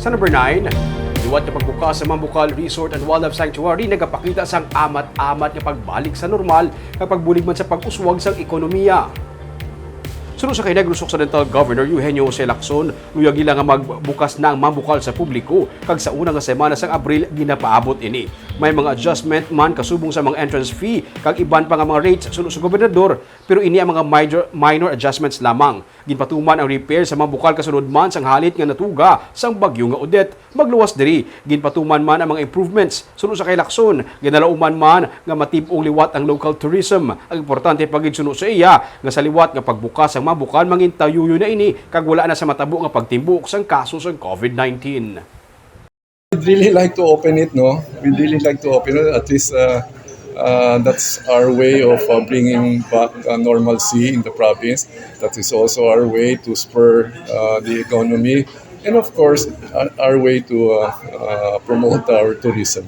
Sa number 9, liwat na pagbukas sa Mambukal Resort and Wildlife Sanctuary nagapakita sang amat-amat nga pagbalik sa normal kapag bulig man sa pag-uswag sang ekonomiya. Sunod sa kay Negros-Occidental Governor Eugenio Jose Lacson, luyag nila nga magbukas na ang Mambukal sa publiko kag sa unang nga semana sang Abril ginapaabot ini. May mga adjustment man kasubong sa mga entrance fee kag iban pa nga mga rates sunod sa gobernador, pero ini ang mga minor adjustments lamang. Ginpatuman ang repair sa Mambukal kasunod man sang halit nga natuga sang bagyo nga Odette. Magluwas diri, ginpatuman man ang mga improvements. Sunod sa kay Lacson, ginalauman man nga matib-ong liwat ang local tourism. Ang importante pagid sunod sa iya nga sa liwat nga pagbukas ang Mambukal mangintayuyo na ini kag wala na sa matabo nga pagtimbuk sang kaso sa COVID-19. We'd really like to open it, no? We'd really like to open it. At least that's our way of bringing back normalcy in the province. That is also our way to spur the economy. And of course, our way to promote our tourism.